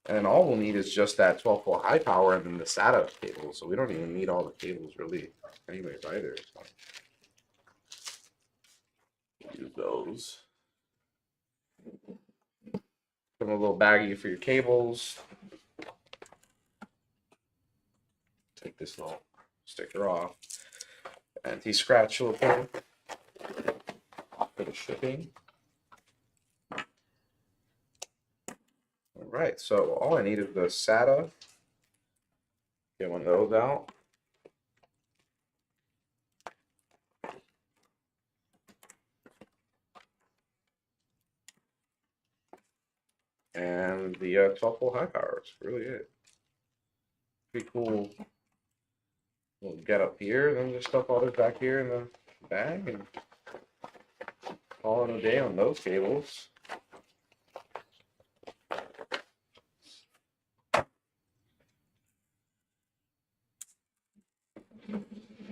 And then all we'll need is just that 12-volt high power and then the SATA cable. So we don't even need all the cables really anyways either. So use those. Put a little baggie for your cables. Take this little sticker off. Anti-scratch little thing for the shipping. Alright, so all I need is the SATA. Get one of those out. And the 12-volt high power is really it. Pretty cool. We'll get up here, then just stuff all this back here in the bag and call it a day on those cables.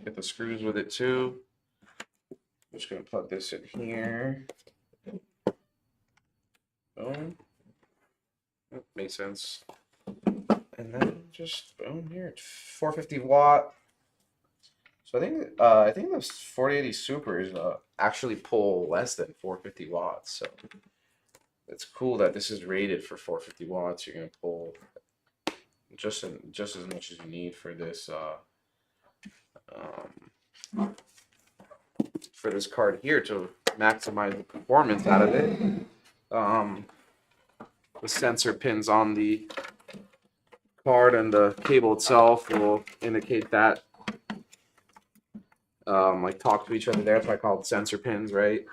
Get the screws with it too. I'm just gonna plug this in here. Boom. That makes sense. And then just boom here, 450 watt. So I think those 4080 Supers actually pull less than 450 watts. So it's cool that this is rated for 450 watts. You're gonna pull just as much as you need for this card here to maximize the performance out of it. The sensor pins on the card and the cable itself will indicate that. Like talk to each other there. That's why I call it sensor pins, right?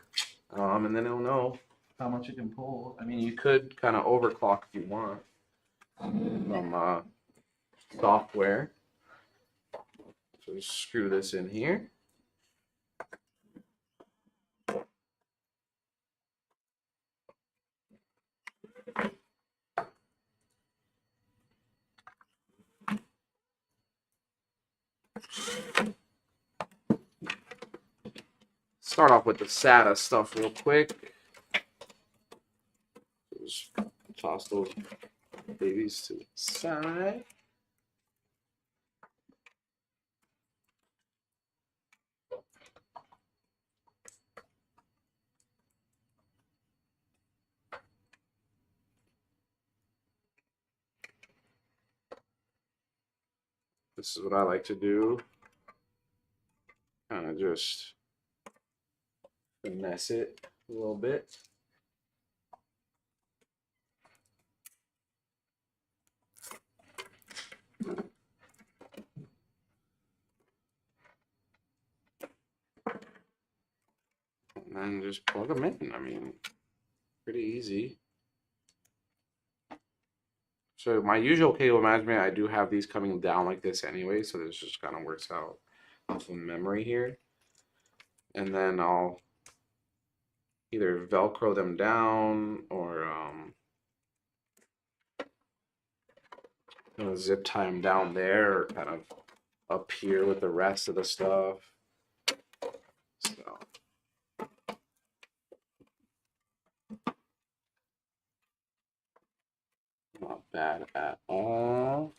And then it'll know how much it can pull. I mean, you could kind of overclock if you want from software. So just screw this in here. Start off with the SATA stuff real quick. Just toss those babies to the side. This is what I like to do. Kind of just finesse it a little bit. And then just plug them in. I mean, pretty easy. So my usual cable management, I do have these coming down like this anyway, so this just kind of works out off of memory here. And then I'll either Velcro them down or zip tie them down there or kind of up here with the rest of the stuff. So. Not bad at all.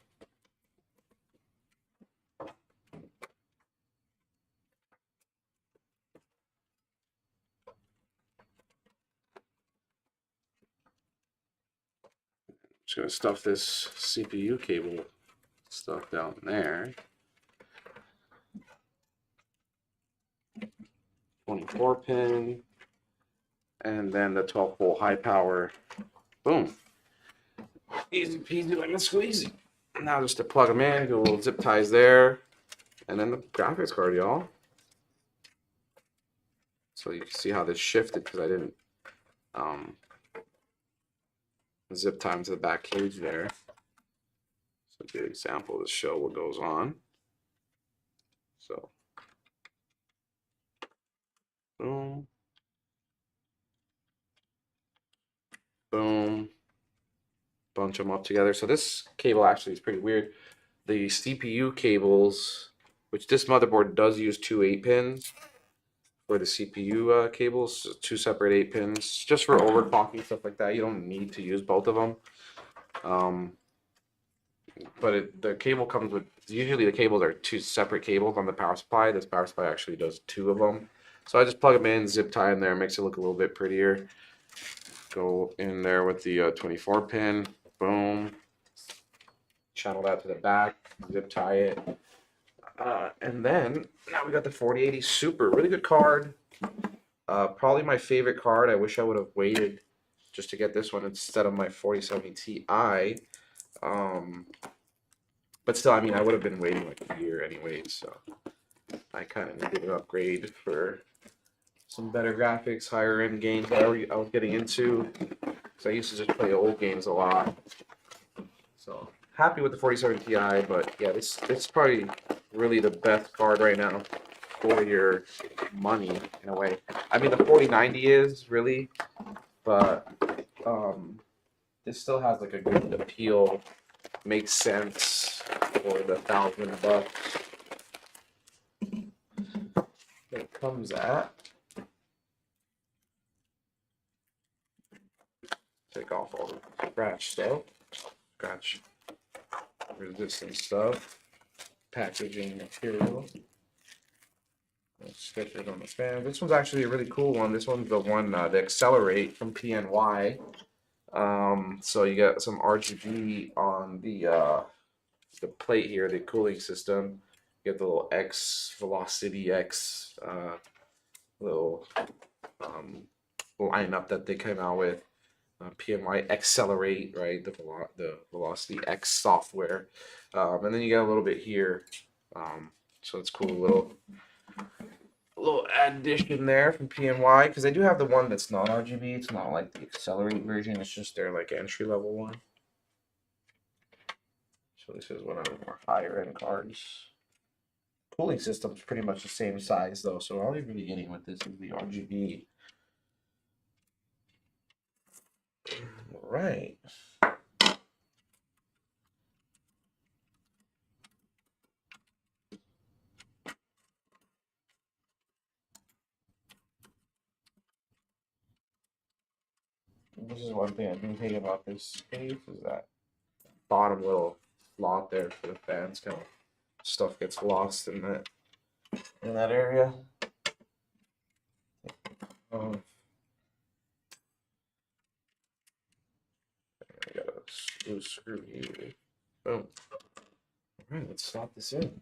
Just gonna stuff this CPU cable stuff down there. 24 pin, and then the 12-volt high power. Boom. Easy peasy lemon squeezy. Now just to plug them in, do a little zip ties there, and then the graphics card, y'all. So you can see how this shifted because I didn't zip tie to the back cage there. a good example to show what goes on. So, boom, boom, bunch them up together. So this cable actually is pretty weird. The CPU cables, which this motherboard does use two 8-pins for the CPU cables, two separate 8-pins, just for overclocking, stuff like that. You don't need to use both of them. But the cable comes with, usually the cables are two separate cables on the power supply. This power supply actually does two of them. So I just plug them in, zip tie in there, makes it look a little bit prettier. Go in there with the 24 pin, boom. Channel that to the back, zip tie it. And then now we got the 4080 Super, really good card. Probably my favorite card. I wish I would have waited just to get this one instead of my 4070 Ti. But still, I mean, I would have been waiting like a year anyways, so I kind of needed an upgrade for some better graphics, higher end games that I was getting into. Because I used to just play old games a lot. So happy with the 4070 Ti, but yeah, this is probably really the best card right now for your money in a way. I mean, the 4090 is really, but this still has like a good appeal. Makes sense for the $1,000 it comes at. Take off all the scratch stuff, scratch resistant stuff, packaging material, stickers on the fan. This one's actually a really cool one. This one's the one, the Accelerate from PNY. So you got some RGB on the plate here, the cooling system. You get the little X Velocity X little lineup that they came out with. PNY Accelerate, right? The Velocity X software, and then you got a little bit here. So it's cool, little addition there from PNY, because they do have the one that's not RGB. It's not like the Accelerate version. It's just their like entry level one. So this is one of the more higher end cards. Cooling system's pretty much the same size though, so all you're really getting with this is the RGB. All right. This is one thing I do hate about this case is that bottom little slot there for the fans. Kind of stuff gets lost in that area. I got a loose screw here. Boom. All right, let's slot this in.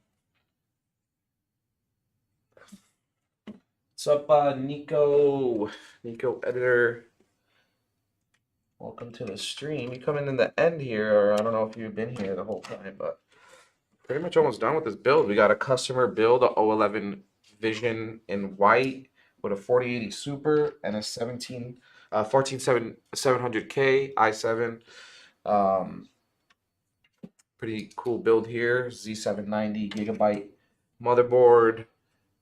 What's up, Nico editor? Welcome to the stream. You coming in the end here, or I don't know if you've been here the whole time, but pretty much almost done with this build. We got a customer build, a 011 Vision in white with a 4080 Super and a 14700K i7. Pretty cool build here. Z790 Gigabyte motherboard,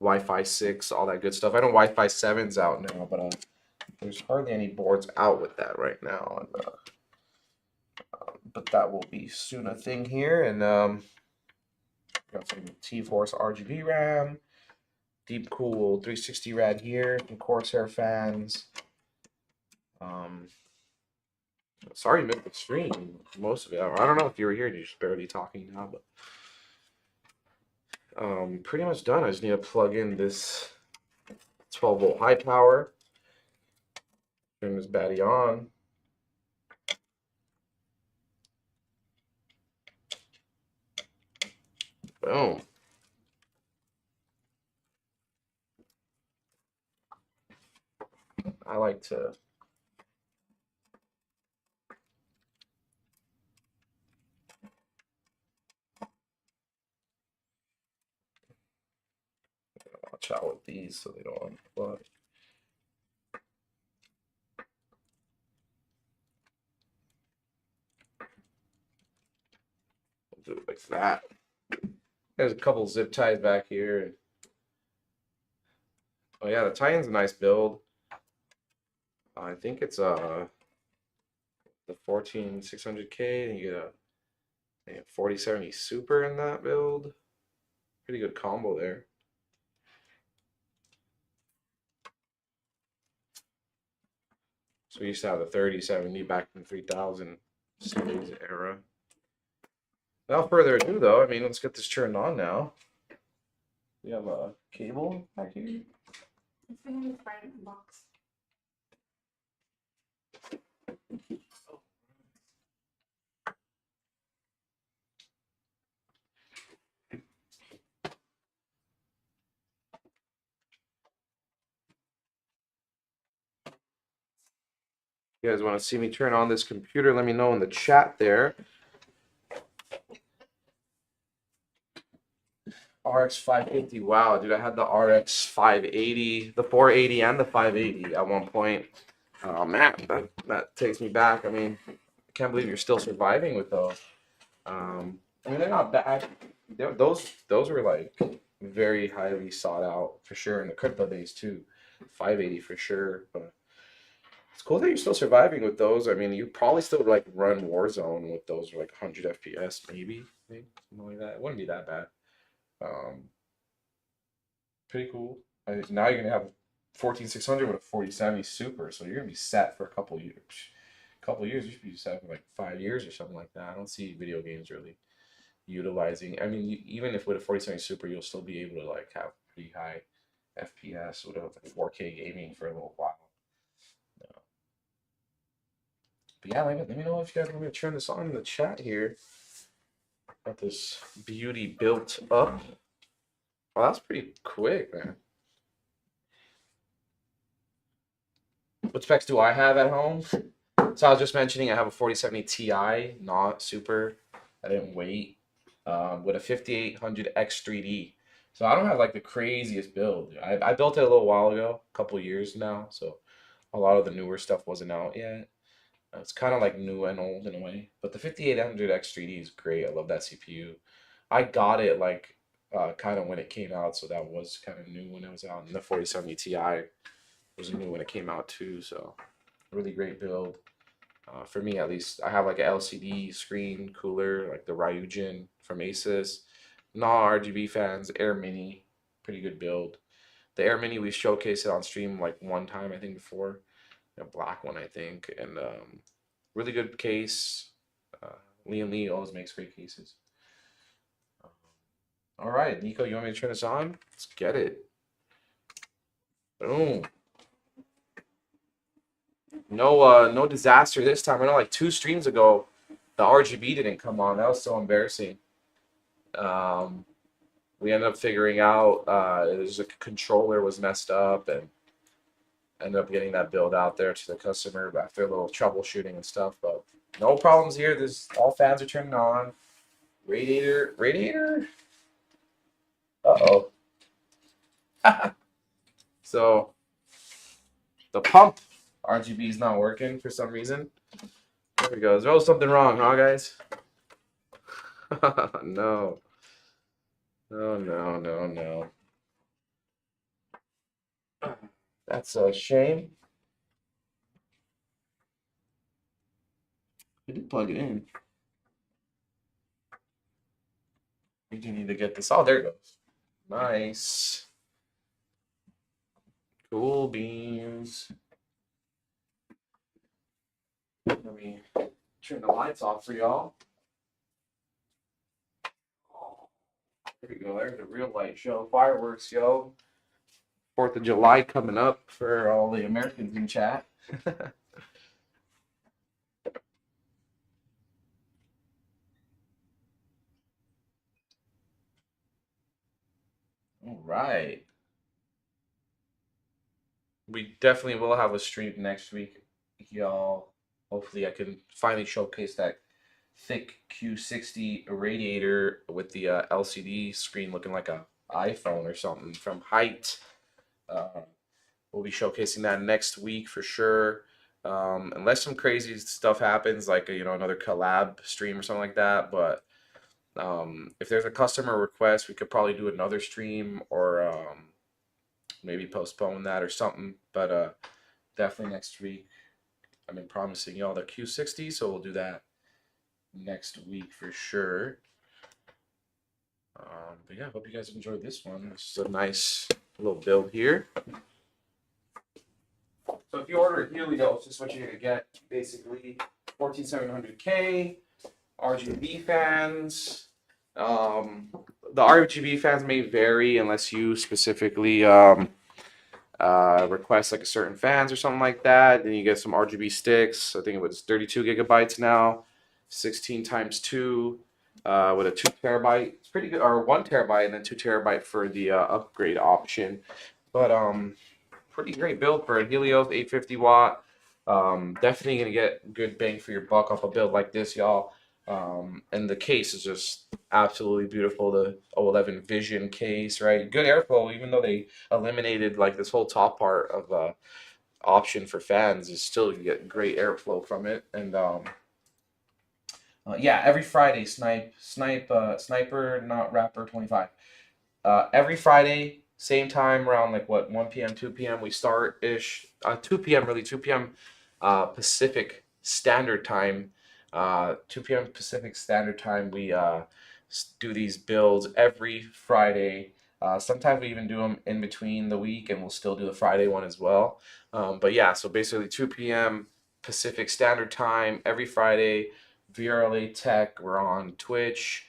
Wi-Fi 6, all that good stuff. I know Wi-Fi 7's out now, but there's hardly any boards out with that right now. And, but that will be soon a thing here. And got some GeForce RGB RAM, deep cool 360 rad here, some Corsair fans. Sorry you missed the stream, most of it. I don't know if you were here, you're just barely talking now, but pretty much done. I just need to plug in this 12-volt high power. Turn this baddie on. Boom. I like to watch out with these so they don't unplug. do it like that. There's a couple zip ties back here. Oh yeah, the tie-in's a nice build. I think it's the 14600K, and you get a 4070 Super in that build. Pretty good combo there. So we used to have the 3070 back in the 3000 series era. Without further ado, though, I mean, let's get this turned on now. We have a cable back here. It's in the front box. You guys want to see me turn on this computer? Let me know in the chat there. RX 550. Wow, dude, I had the RX 580, the 480, and the 580 at one point. Oh man, that takes me back. I mean, I can't believe you're still surviving with those. I mean, they're not bad. Those were like very highly sought out for sure in the crypto days too. 580 for sure, but it's cool that you're still surviving with those. I mean, you probably still like run Warzone with those like 100 FPS, maybe something like that. It wouldn't be that bad. Pretty cool. Now you're gonna have 14600 with a 4070 Super, so you're gonna be set for a couple years. You should be set for like 5 years or something like that. I don't see video games really utilizing. I mean, even if with a 4070 Super, you'll still be able to like have pretty high FPS with a 4K gaming for a little while. But yeah, let me know if you guys want me to turn this on in the chat here. Got this beauty built up. Well, that's pretty quick, man. What specs do I have at home? So I was just mentioning I have a 4070 Ti, not Super. I didn't wait. With a 5800 X3D. So I don't have like the craziest build. I built it a little while ago, a couple years now. So a lot of the newer stuff wasn't out yet. It's kind of like new and old in a way. But the 5800 X3D is great. I love that CPU. I got it like kind of when it came out, so that was kind of new when it was out. And the 4070 Ti was new when it came out too, so really great build. For me at least, I have like an LCD screen cooler, like the Ryujin from ASUS. Non-RGB fans, Air Mini, pretty good build. The Air Mini, we showcased it on stream like one time, I think before. A black one, I think, and really good case. Lian Lee always makes great cases. All right, Nico, you want me to turn this on? Let's get it. Boom. No disaster this time. I know like 2 streams ago, the RGB didn't come on. That was so embarrassing. We ended up figuring out it was a controller was messed up, and ended up getting that build out there to the customer after a little troubleshooting and stuff. But no problems here. This all fans are turning on. Radiator. Uh-oh. So the pump RGB is not working for some reason. There we go. There's always something wrong, huh, guys? No. No. That's a shame. We did plug it in. We do need to get this. Oh, there it goes. Nice. Cool beans. Let me turn the lights off for y'all. There we go. There's a real light show. Fireworks, yo. 4th of July coming up for all the Americans in chat. All right. We definitely will have a stream next week, y'all. Hopefully I can finally showcase that thick Q60 radiator with the LCD screen looking like a iPhone or something from Height. We'll be showcasing that next week for sure. Unless some crazy stuff happens, like another collab stream or something like that. But If there's a customer request, we could probably do another stream or maybe postpone that or something. But definitely next week. I've been promising y'all the Q60, so we'll do that next week for sure. But yeah, hope you guys enjoyed this one. This is a nice little build here. So if you order Helios, this is what you're gonna get. Basically, 14700K, RGB fans. The RGB fans may vary unless you specifically request like a certain fans or something like that. Then you get some RGB sticks. I think it was 32 gigabytes now, 16 times 2, with a 2 terabyte. It's pretty good, or 1 terabyte and then 2 terabyte for the upgrade option. But pretty great build for a Helios 850 watt. Definitely gonna get good bang for your buck off a build like this, y'all. And the case is just absolutely beautiful. The O11 Vision case, right? Good airflow, even though they eliminated like this whole top part of option for fans, is still you get great airflow from it. And yeah, every Friday, sniper, not rapper 25. Every Friday, same time around like what 1 p.m. 2 p.m. we start ish. 2 p.m. really 2 p.m. Pacific Standard Time. 2 p.m. Pacific Standard Time. We do these builds every Friday. Sometimes we even do them in between the week, and we'll still do the Friday one as well. But yeah, so basically 2 p.m. Pacific Standard Time every Friday. VRLA Tech. We're on Twitch,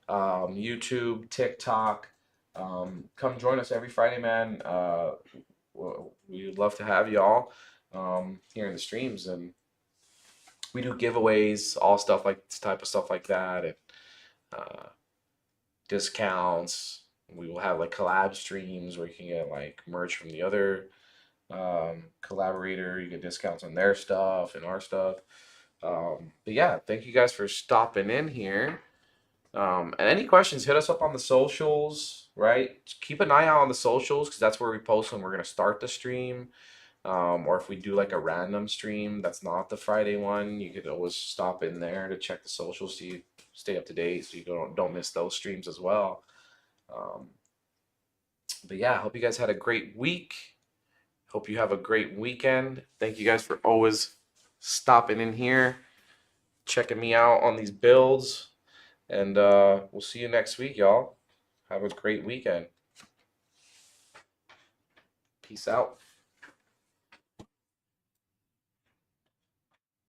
YouTube, TikTok. Come join us every Friday, man. We would love to have y'all here in the streams, and we do giveaways, all stuff like this type of stuff like that, and discounts. We will have like collab streams where you can get like merch from the other collaborator. You get discounts on their stuff and our stuff. But yeah, thank you guys for stopping in here. And any questions, hit us up on the socials, right? Keep an eye out on the socials because that's where we post when we're going to start the stream. Or if we do like a random stream that's not the Friday one, you could always stop in there to check the socials so you stay up to date so you don't miss those streams as well. But yeah, I hope you guys had a great week. Hope you have a great weekend. Thank you guys for always stopping in here, checking me out on these builds. And we'll see you next week, y'all. Have a great weekend. Peace out.